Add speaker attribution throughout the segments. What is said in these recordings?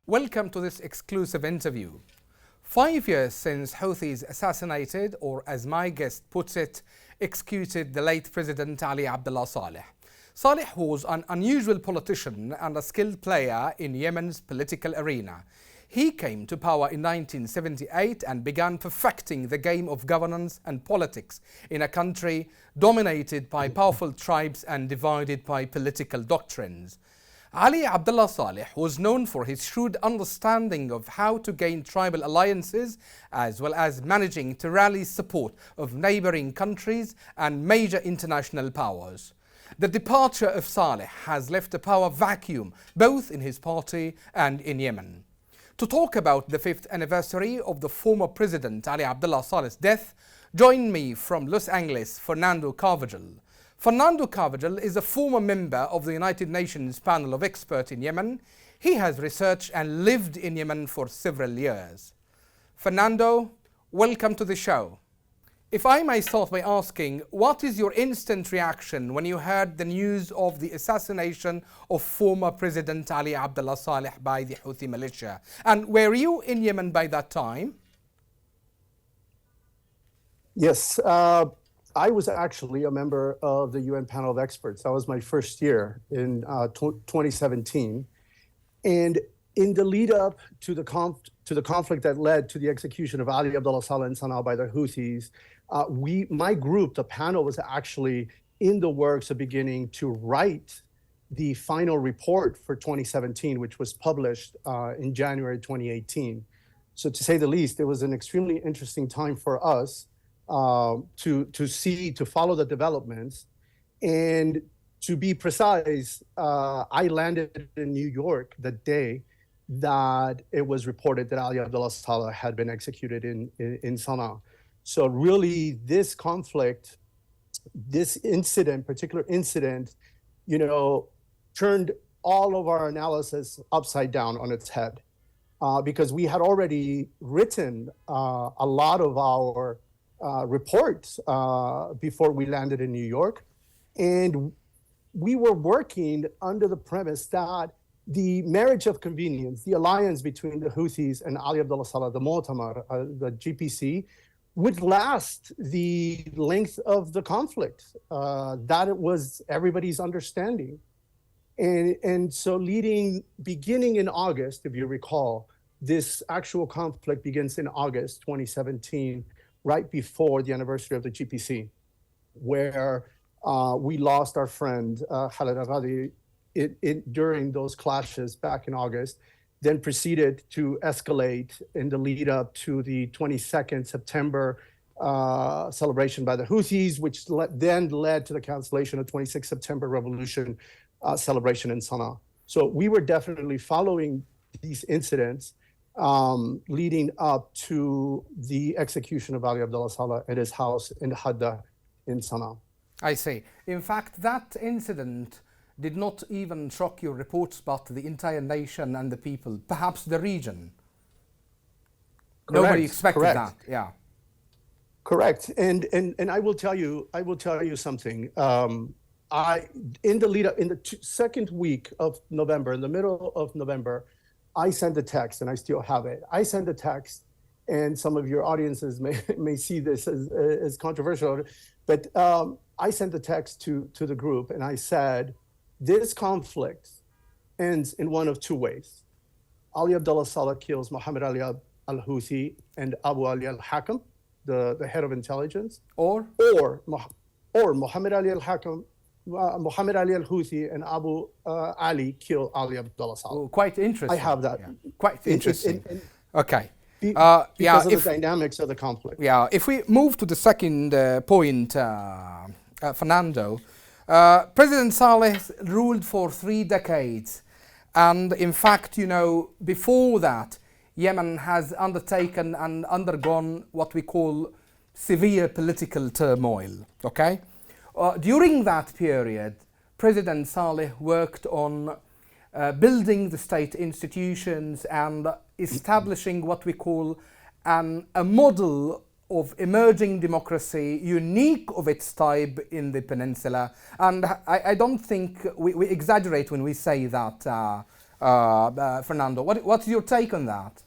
Speaker 1: Welcome to this exclusive interview. 5 years since Houthis assassinated, or as my guest puts it, executed the late President Ali Abdullah Saleh. Saleh was an unusual politician and a skilled player in Yemen's political arena. He came to power in 1978 and began perfecting the game of governance and politics in a country dominated by powerful tribes and divided by political doctrines. Ali Abdullah Saleh was known for his shrewd understanding of how to gain tribal alliances, as well as managing to rally support of neighboring countries and major international powers. The departure of Saleh has left a power vacuum both in his party and in Yemen. To talk about the 5th anniversary of the former President Ali Abdullah Saleh's death, join me from Los Angeles, Fernando Carvajal. Fernando Carvajal is a former member of the United Nations panel of experts in Yemen. He has researched and lived in Yemen for several years. Fernando, welcome to the show. If I may start by asking, what is your instant reaction when you heard the news of the assassination of former President Ali Abdullah Saleh by the Houthi militia? And were you in Yemen by that time?
Speaker 2: Yes, I was actually a member of the UN panel of experts. That was my first year in 2017. And in the lead up to the conflict that led to the execution of Ali Abdullah Saleh in Sana'a by the Houthis, my group, the panel, was actually in the works of beginning to write the final report for 2017, which was published in January 2018. So to say the least, it was an extremely interesting time for us to follow the developments. And to be precise, I landed in New York the day that it was reported that Ali Abdullah Saleh had been executed in Sana'a. So really, this conflict, this particular incident, turned all of our analysis upside down on its head, because we had already written a lot of our reports before we landed in New York. And we were working under the premise that the marriage of convenience, the alliance between the Houthis and Ali Abdullah Saleh, the Mu'tamar, the GPC, would last the length of the conflict. That it was everybody's understanding. And so beginning in August, if you recall, this actual conflict begins in August 2017, right before the anniversary of the GPC, where we lost our friend Khaled Aghadi during those clashes back in August, then proceeded to escalate in the lead up to the 22nd September celebration by the Houthis, which then led to the cancellation of 26th September revolution celebration in Sana'a. So we were definitely following these incidents leading up to the execution of Ali Abdullah Saleh at his house in Hadda in Sana'a.
Speaker 1: I see. In fact, that incident did not even shock your reports, but the entire nation and the people, perhaps the region.
Speaker 2: Correct.
Speaker 1: Nobody expected that. Yeah.
Speaker 2: Correct. And I will tell you something. In the second week of November, in the middle of November, I sent a text, and I still have it. I sent a text, and some of your audiences may see this as controversial, but I sent a text to the group, and I said, this conflict ends in one of two ways. Ali Abdullah Saleh kills Muhammad Ali al-Houthi and Abu Ali al-Hakam, the head of intelligence, or Muhammad Ali al-Hakam, Muhammad Ali al-Houthi and Abu Ali kill Ali Abdullah Saleh.
Speaker 1: Oh, quite interesting.
Speaker 2: I have that.
Speaker 1: Yeah. Quite interesting.
Speaker 2: Okay. Because of the dynamics of the conflict.
Speaker 1: Yeah. If we move to the second point, Fernando, President Saleh ruled for 3 decades. And in fact, before that, Yemen has undertaken and undergone what we call severe political turmoil. Okay? During that period, President Saleh worked on building the state institutions and establishing what we call a model of emerging democracy unique of its type in the peninsula. And I don't think we exaggerate when we say that Fernando. What's your take on that?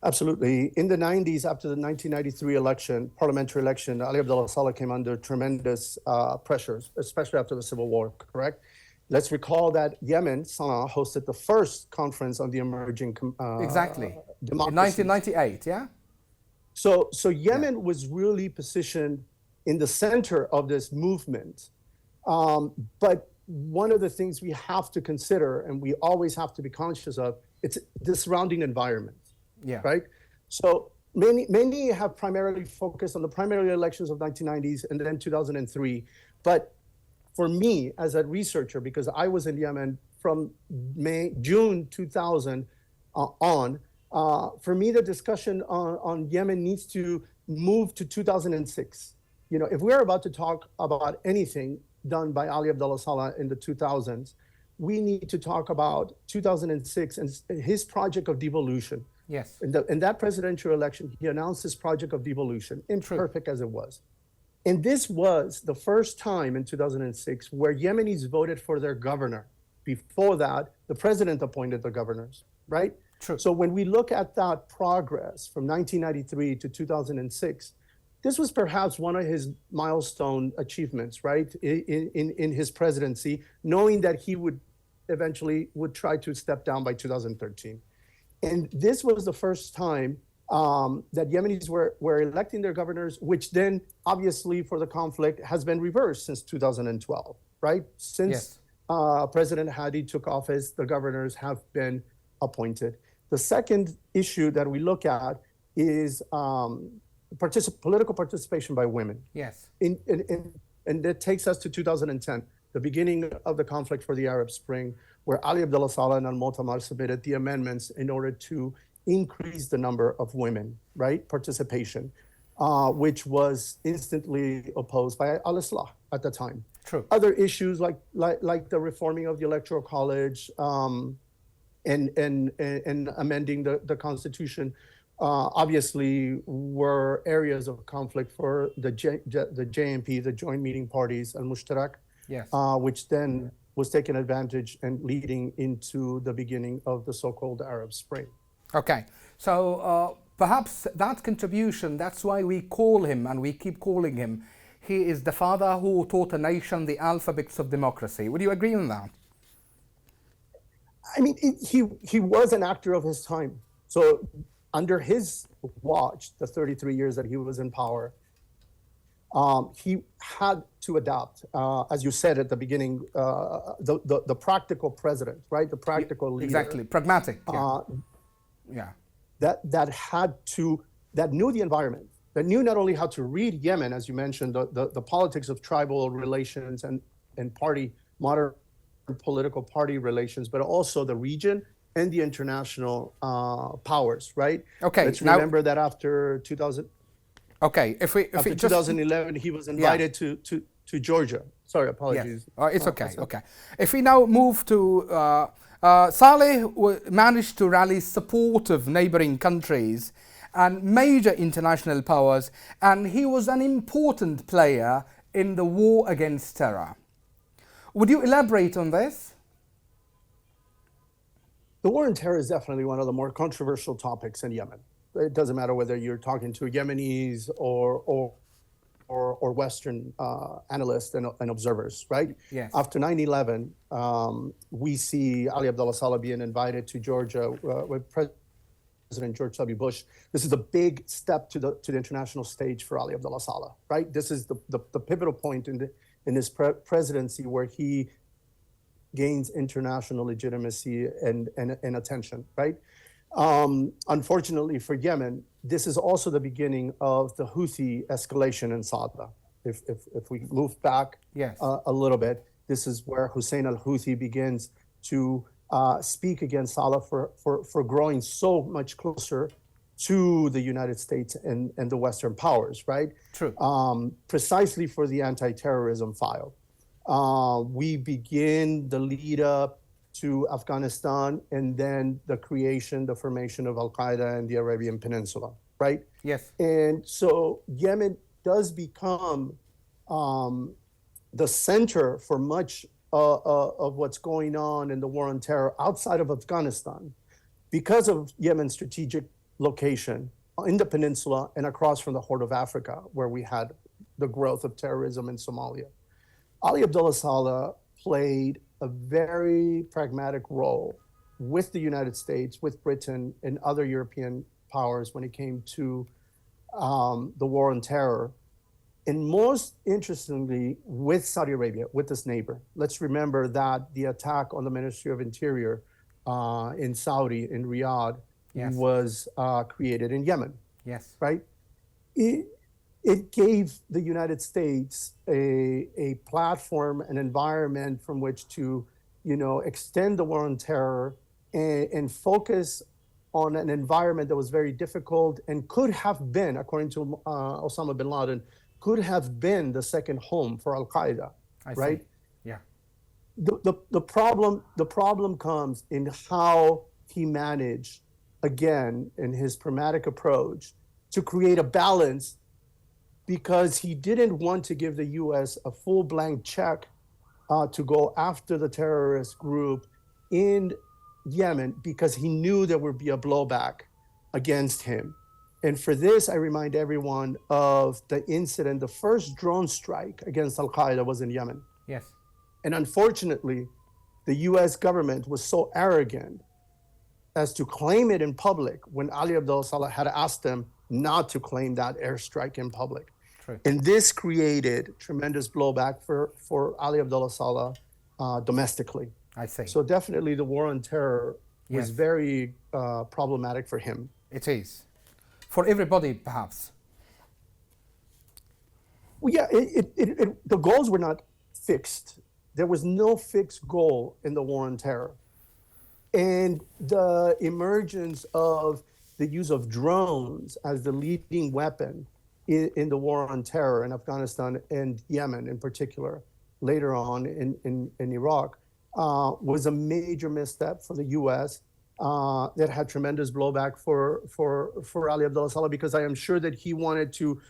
Speaker 2: Absolutely. In the 90s, after the 1993 parliamentary election, Ali Abdullah Saleh came under tremendous pressures, especially after the Civil War, correct? Let's recall that Yemen, Sana'a, hosted the first conference on the emerging
Speaker 1: Exactly.
Speaker 2: democracies.
Speaker 1: In 1998, yeah?
Speaker 2: So Yemen was really positioned in the center of this movement. But one of the things we have to consider, and we always have to be conscious of, it's the surrounding environment.
Speaker 1: Yeah.
Speaker 2: Right. So many have primarily focused on the primary elections of 1990s and then 2003. But for me, as a researcher, because I was in Yemen from June 2000 on, for me, the discussion on Yemen needs to move to 2006. You know, if we're about to talk about anything done by Ali Abdullah Saleh in the 2000s, we need to talk about 2006 and his project of devolution.
Speaker 1: Yes.
Speaker 2: In that presidential election, he announced his project of devolution, imperfect as it was. And this was the first time in 2006 where Yemenis voted for their governor. Before that, the president appointed the governors, right?
Speaker 1: True.
Speaker 2: So when we look at that progress from 1993 to 2006, this was perhaps one of his milestone achievements, right? In his presidency, knowing that he would eventually try to step down by 2013. And this was the first time that Yemenis were electing their governors, which then obviously for the conflict has been reversed since 2012, right? Since President Hadi took office, the governors have been appointed. The second issue that we look at is political participation by women.
Speaker 1: Yes.
Speaker 2: And that takes us to 2010, the beginning of the conflict for the Arab Spring, where Ali Abdullah Saleh and Al-Mu'tamar submitted the amendments in order to increase the number of women, right, participation, which was instantly opposed by Al-Islah at the time.
Speaker 1: True.
Speaker 2: Other issues like the reforming of the Electoral College and amending the Constitution, obviously were areas of conflict for the JMP, the Joint Meeting Parties, and Mushtarak,
Speaker 1: yes.
Speaker 2: Which then was taken advantage and leading into the beginning of the so-called Arab Spring.
Speaker 1: Okay, so perhaps that contribution, that's why we call him and we keep calling him, he is the father who taught a nation the alphabets of democracy. Would you agree on that?
Speaker 2: I mean, he was an actor of his time. So under his watch, the 33 years that he was in power, he had to adapt, as you said at the beginning, the practical president, right? The practical leader.
Speaker 1: Exactly, pragmatic. Yeah.
Speaker 2: That knew the environment, that knew not only how to read Yemen, as you mentioned, the politics of tribal relations and modern political party relations, but also the region and the international powers, right?
Speaker 1: Okay.
Speaker 2: Let's remember that after 2000.
Speaker 1: Okay, after
Speaker 2: 2011, he was invited to Georgia. Sorry, apologies.
Speaker 1: Yes. It's okay. Okay. If we now move to Saleh, managed to rally support of neighboring countries and major international powers, and he was an important player in the war against terror. Would you elaborate on this?
Speaker 2: The war on terror is definitely one of the more controversial topics in Yemen. It doesn't matter whether you're talking to Yemenis or Western analysts and observers, right?
Speaker 1: Yes.
Speaker 2: After 9/11, we see Ali Abdullah Saleh being invited to Georgia with President George W. Bush. This is a big step to the international stage for Ali Abdullah Saleh, right? This is the pivotal point in his presidency where he gains international legitimacy and attention, right? Unfortunately for Yemen, this is also the beginning of the Houthi escalation in Sada. If we move back a little bit, this is where Hussein al-Houthi begins to speak against Saleh for growing so much closer to the United States and the Western powers, right?
Speaker 1: True.
Speaker 2: Precisely for the anti-terrorism file. We begin the lead up to Afghanistan and then the formation of Al-Qaeda in the Arabian Peninsula, right?
Speaker 1: Yes.
Speaker 2: And so Yemen does become the center for much of what's going on in the war on terror outside of Afghanistan, because of Yemen's strategic location in the peninsula and across from the Horn of Africa, where we had the growth of terrorism in Somalia. Ali Abdullah Saleh played a very pragmatic role with the United States, with Britain, and other European powers when it came to the war on terror. And most interestingly, with Saudi Arabia, with this neighbor. Let's remember that the attack on the Ministry of Interior in Saudi, in Riyadh, was created in Yemen.
Speaker 1: Yes.
Speaker 2: Right? It gave the United States a platform, an environment from which to, extend the war on terror and focus on an environment that was very difficult and could have been, according to Osama bin Laden, could have been the second home for Al-Qaeda, right?
Speaker 1: See. Yeah.
Speaker 2: The problem comes in how he managed, again, in his pragmatic approach, to create a balance, because he didn't want to give the U.S. a full blank check to go after the terrorist group in Yemen, because he knew there would be a blowback against him. And for this, I remind everyone of the incident. The first drone strike against Al-Qaeda was in Yemen.
Speaker 1: Yes.
Speaker 2: And unfortunately, the U.S. government was so arrogant as to claim it in public when Ali Abdullah Saleh had asked them not to claim that airstrike in public.
Speaker 1: True.
Speaker 2: And this created tremendous blowback for Ali Abdullah Saleh domestically.
Speaker 1: I see.
Speaker 2: So definitely the war on terror was very problematic for him.
Speaker 1: It is. For everybody, perhaps.
Speaker 2: Well, yeah, the goals were not fixed. There was no fixed goal in the war on terror. And the emergence of the use of drones as the leading weapon in the war on terror in Afghanistan and Yemen in particular, later on in Iraq, was a major misstep for the U.S. That had tremendous blowback for Ali Abdullah Saleh, because I am sure that he wanted to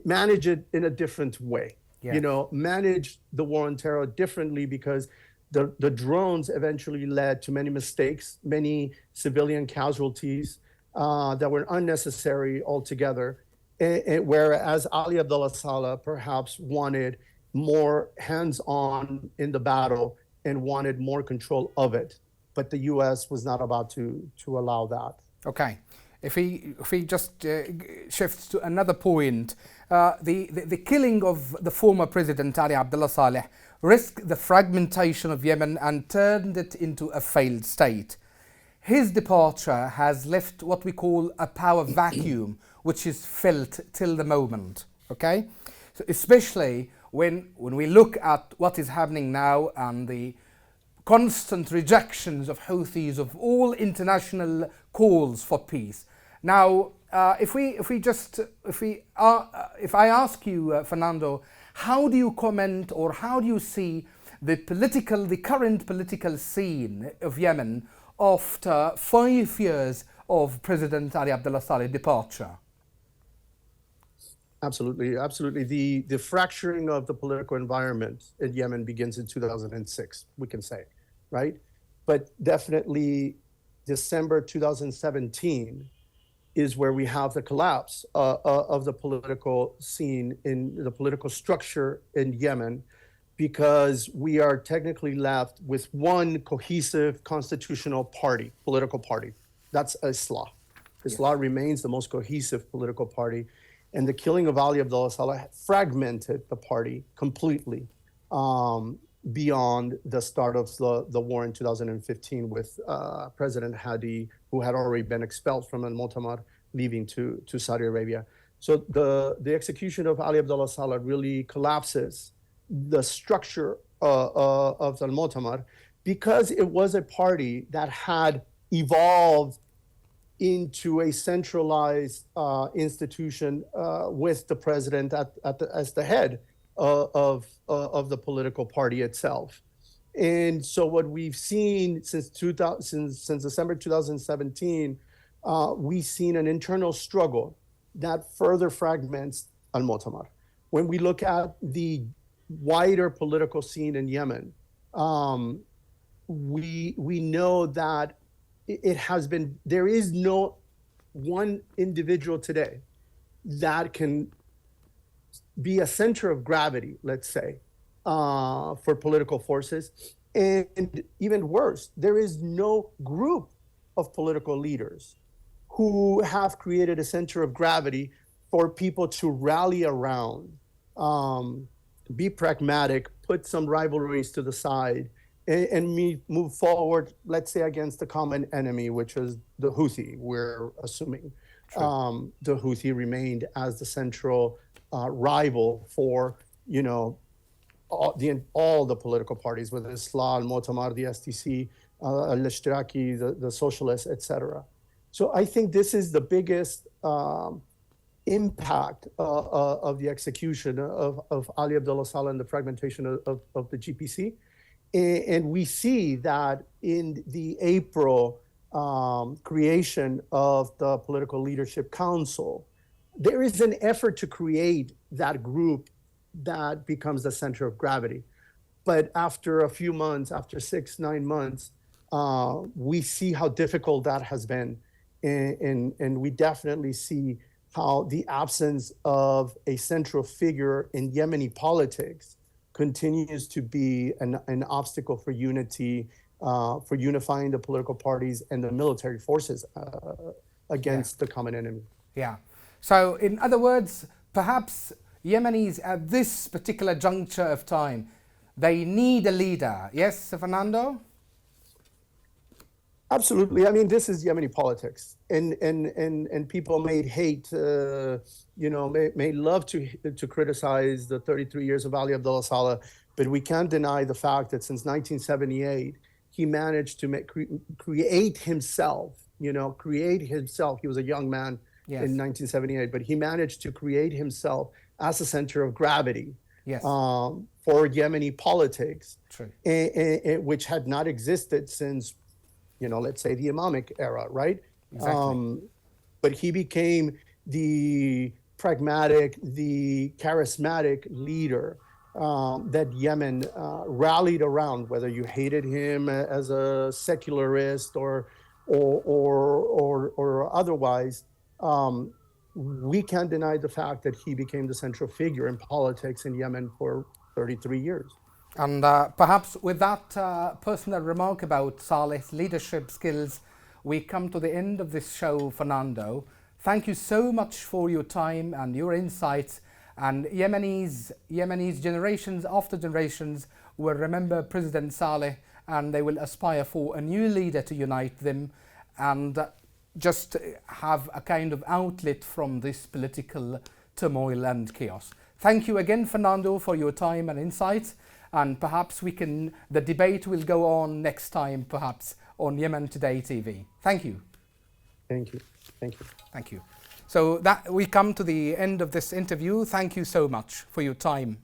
Speaker 2: manage it in a different way.
Speaker 1: Yeah.
Speaker 2: Manage the war on terror differently, because the drones eventually led to many mistakes, many civilian casualties that were unnecessary altogether. Whereas Ali Abdullah Saleh perhaps wanted more hands-on in the battle and wanted more control of it. But the U.S. was not about to allow that.
Speaker 1: Okay. If we just shift to another point, the killing of the former president Ali Abdullah Saleh risked the fragmentation of Yemen and turned it into a failed state. His departure has left what we call a power vacuum, which is felt till the moment. Okay, so especially when we look at what is happening now and the constant rejections of Houthis of all international calls for peace. Now, if I ask you, Fernando, how do you comment, or how do you see the current political scene of Yemen after 5 years of President Ali Abdullah Saleh's departure?
Speaker 2: Absolutely. The fracturing of the political environment in Yemen begins in 2006, we can say, right? But definitely December 2017 is where we have the collapse of the political scene, in the political structure in Yemen, because we are technically left with one cohesive constitutional party, political party. That's Islah. Islah remains the most cohesive political party. And the killing of Ali Abdullah Saleh fragmented the party completely beyond the start of the war in 2015 with President Hadi, who had already been expelled from Al-Mu'tamar, leaving to Saudi Arabia. So the execution of Ali Abdullah Saleh really collapses the structure of Al-Mu'tamar, because it was a party that had evolved into a centralized institution with the president as the head of the political party itself. And so what we've seen since December 2017, we've seen an internal struggle that further fragments Al-Mu'tamar. When we look at the wider political scene in Yemen, We know that it has been, there is no one individual today that can be a center of gravity, let's say, for political forces. And even worse, there is no group of political leaders who have created a center of gravity for people to rally around, be pragmatic, put some rivalries to the side, and move forward, let's say, against the common enemy, which is the Houthi, we're assuming. The Houthi remained as the central rival for, all the political parties, whether it's Islah, Al-Mu'tamar, the STC, Al-Ishtiraki, the socialists, etc. So I think this is the biggest impact of the execution of Ali Abdullah Saleh and the fragmentation of the GPC. And we see that in the April creation of the Political Leadership Council, there is an effort to create that group that becomes the center of gravity. But after a few months, after 6-9 months, we see how difficult that has been. And we definitely see how the absence of a central figure in Yemeni politics continues to be an obstacle for unity, for unifying the political parties and the military forces against the common enemy.
Speaker 1: Yeah. So in other words, perhaps Yemenis at this particular juncture of time, they need a leader. Yes, Fernando?
Speaker 2: Absolutely. I mean, this is Yemeni politics, and people may hate, may love to criticize the 33 years of Ali Abdullah Saleh, but we can't deny the fact that since 1978, he managed to create himself. He was a young man in 1978, but he managed to create himself as a center of gravity for Yemeni politics, which had not existed since, let's say the Imamic era, right?
Speaker 1: Exactly.
Speaker 2: But he became the pragmatic, the charismatic leader that Yemen rallied around, whether you hated him as a secularist or otherwise. We can't deny the fact that he became the central figure in politics in Yemen for 33 years.
Speaker 1: And perhaps with that personal remark about Saleh's leadership skills, we come to the end of this show, Fernando. Thank you so much for your time and your insights. And Yemenis, generations after generations, will remember President Saleh, and they will aspire for a new leader to unite them and just have a kind of outlet from this political turmoil and chaos. Thank you again, Fernando, for your time and insights. And perhaps the debate will go on next time, perhaps on Yemen Today TV. Thank you.
Speaker 2: Thank you. Thank you.
Speaker 1: Thank you. So that we come to the end of this interview. Thank you so much for your time.